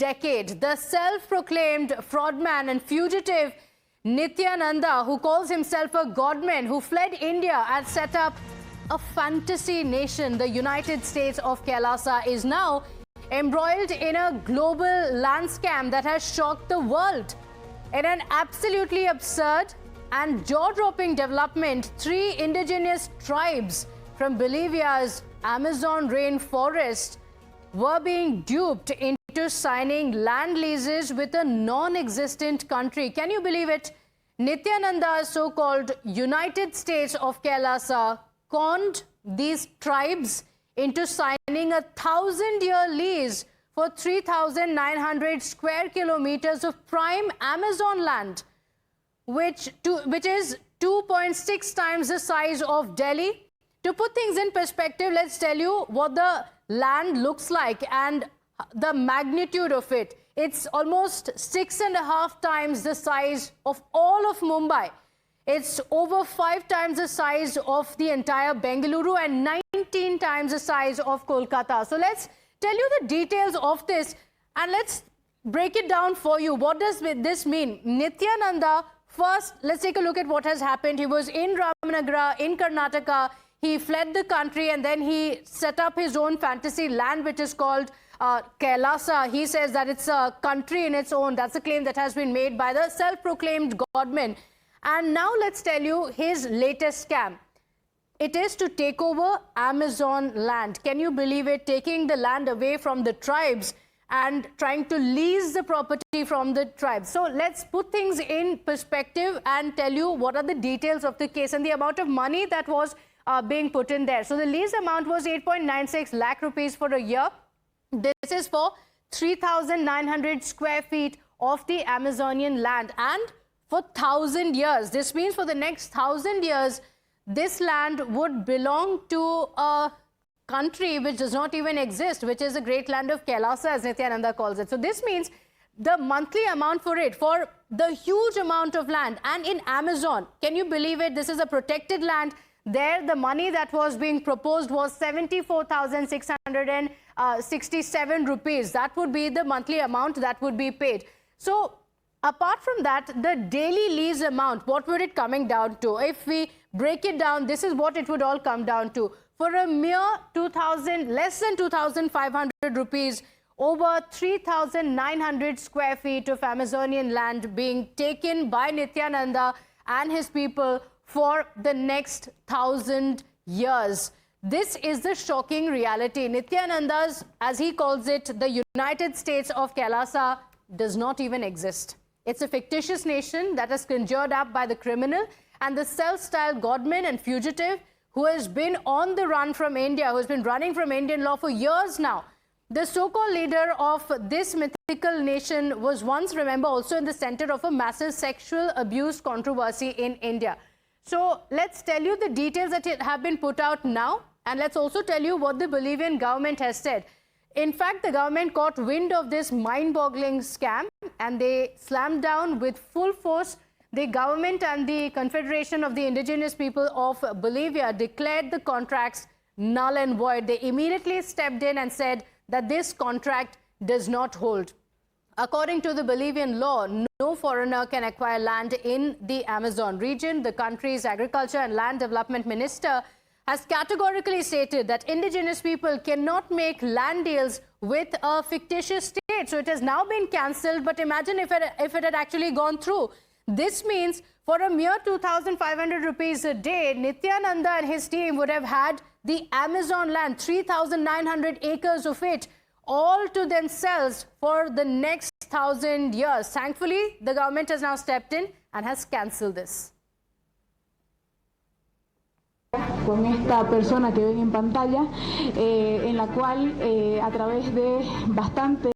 decade, the self-proclaimed fraudman and fugitive Nithyananda, who calls himself a Godman, who fled India and set up a fantasy nation, the United States of Kailasa, is now embroiled in a global land scam that has shocked the world. In an absolutely absurd and jaw-dropping development, 3 indigenous tribes from Bolivia's Amazon rainforest were being duped into signing land leases with a non-existent country. Can you believe it? Nithyananda's so-called United States of Kailasa conned these tribes into signing a 1,000-year lease for 3,900 square kilometers of prime Amazon land, which is 2.6 times the size of Delhi. To put things in perspective, let's tell you what the land looks like and the magnitude of it. It's almost 6.5 times the size of all of Mumbai. It's over 5 times the size of the entire Bengaluru and 19 times the size of Kolkata. So let's tell you the details of this and let's break it down for you. What does this mean? Nithyananda, first, let's take a look at what has happened. He was in Ramanagara, in Karnataka. He fled the country and then he set up his own fantasy land, which is called Kailasa. He says that it's a country in its own. That's a claim that has been made by the self-proclaimed Godman. And now let's tell you his latest scam. It is to take over Amazon land. Can you believe it? Taking the land away from the tribes and trying to lease the property from the tribes. So let's put things in perspective and tell you what are the details of the case and the amount of money that was being put in there. So the lease amount was 8.96 lakh rupees for a year. This is for 3,900 square feet of the Amazonian land and for 1,000 years. This means for the next 1,000 years, this land would belong to a country which does not even exist, which is the great land of Kailasa, as Nithyananda calls it. So this means the monthly amount for it, for the huge amount of land, and in Amazon, can you believe it? This is a protected land. There, the money that was being proposed was 74,667 rupees. That would be the monthly amount that would be paid. So, apart from that, the daily lease amount, what would it coming down to? If we break it down, this is what it would all come down to. For a mere less than 2,500 rupees, over 3,900 square feet of Amazonian land being taken by Nithyananda and his people for the next 1,000 years. This is the shocking reality. Nithyananda's, as he calls it, the United States of Kailasa does not even exist. It's a fictitious nation that is conjured up by the criminal and the self-styled Godman and fugitive who has been on the run from India, who has been running from Indian law for years now. The so-called leader of this mythical nation was once, remember, also in the center of a massive sexual abuse controversy in India. So let's tell you the details that have been put out now, and let's also tell you what the Bolivian government has said. In fact, the government caught wind of this mind-boggling scam and they slammed down with full force. The government and the Confederation of the Indigenous People of Bolivia declared the contracts null and void. They immediately stepped in and said that this contract does not hold. According to the Bolivian law, no foreigner can acquire land in the Amazon region. The country's Agriculture and Land Development Minister has categorically stated that indigenous people cannot make land deals with a fictitious state. So it has now been cancelled, but imagine if it had actually gone through. This means for a mere 2,500 rupees a day, Nithyananda and his team would have had the Amazon land, 3,900 acres of it, all to themselves for the next 1,000 years. Thankfully, the government has now stepped in and has cancelled this. Con esta persona que ven en pantalla, en la cual a través de bastante